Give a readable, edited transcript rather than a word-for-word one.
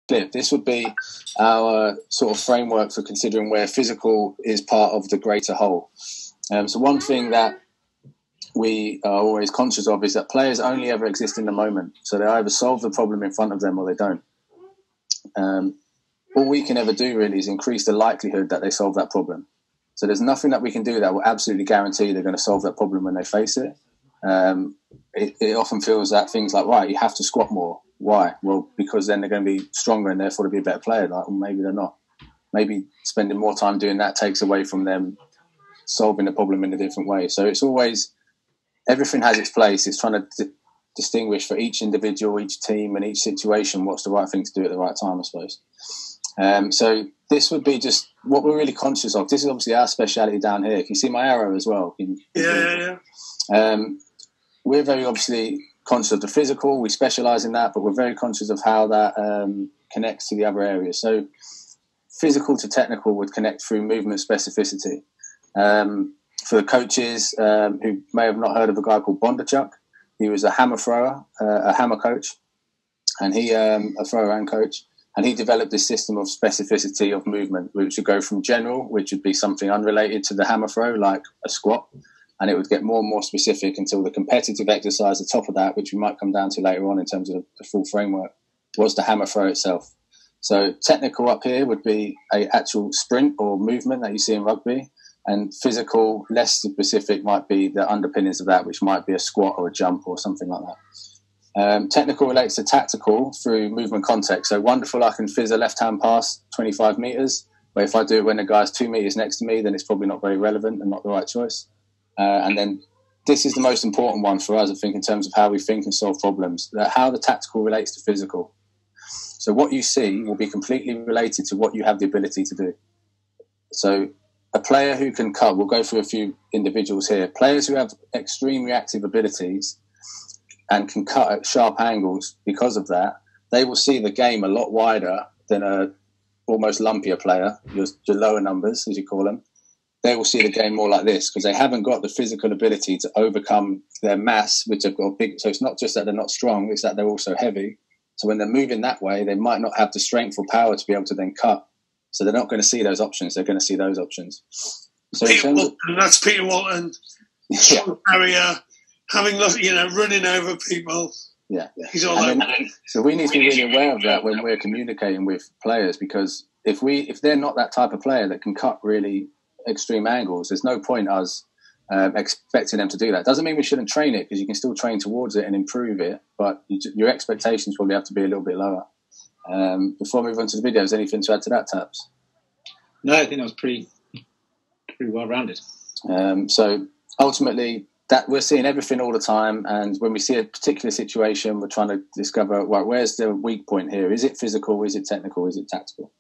flip. This would be our sort of framework for considering where physical is part of the greater whole. So one thing that we are always conscious of is that players only ever exist in the moment. So they either solve the problem in front of them or they don't. All we can ever do really is increase the likelihood that they solve that problem. So there's nothing that we can do that will absolutely guarantee they're going to solve that problem when they face it. It often feels that things like, right, you have to squat more. Why? Well, because then they're going to be stronger and therefore they'll be a better player. Like, well, maybe they're not. Maybe spending more time doing that takes away from them solving the problem in a different way. So it's always, everything has its place. It's trying to distinguish for each individual, each team and each situation what's the right thing to do at the right time, I suppose. So this would be just what we're really conscious of. This is obviously our speciality down here. Can you see my arrow as well? Yeah. We're very obviously conscious of the physical. We specialise in that, but we're very conscious of how that connects to the other areas. So physical to technical would connect through movement specificity. For the coaches who may have not heard of a guy called Bondarchuk, he was a hammer thrower, a hammer coach, and he a thrower and coach. And he developed this system of specificity of movement, which would go from general, which would be something unrelated to the hammer throw, like a squat, and it would get more and more specific until the competitive exercise, the top of that, which we might come down to later on in terms of the full framework, was the hammer throw itself. So technical up here would be an actual sprint or movement that you see in rugby, and physical, less specific, might be the underpinnings of that, which might be a squat or a jump or something like that. Technical relates to tactical through movement context. So wonderful, I can fizz a left-hand pass 25 metres, but if I do it when the guy's 2 metres next to me, then it's probably not very relevant and not the right choice. And then this is the most important one for us, I think, in terms of how we think and solve problems, how the tactical relates to physical. So what you see will be completely related to what you have the ability to do. So a player who can cut, we'll go through a few individuals here, players who have extreme reactive abilities and can cut at sharp angles because of that, they will see the game a lot wider than a almost lumpier player, your lower numbers, as you call them. They will see the game more like this because they haven't got the physical ability to overcome their mass, which have got big. So it's not just that they're not strong, it's that they're also heavy. So when they're moving that way, they might not have the strength or power to be able to then cut. So they're not going to see those options. They're going to see those options. So that's Peter Walton, strong barrier, running over people. Yeah. He's all over. So we need to be really aware of that when we're communicating with players, because if they're not that type of player that can cut really extreme angles, there's no point us expecting them to do that. Doesn't mean we shouldn't train it, because you can still train towards it and improve it, but your expectations probably have to be a little bit lower. Before we move on to the videos, anything to add to that, Taps? No, I think that was pretty well rounded. So ultimately, that we're seeing everything all the time, and when we see a particular situation, we're trying to discover, well, where's the weak point here? Is it physical? Is it technical? Is it tactical?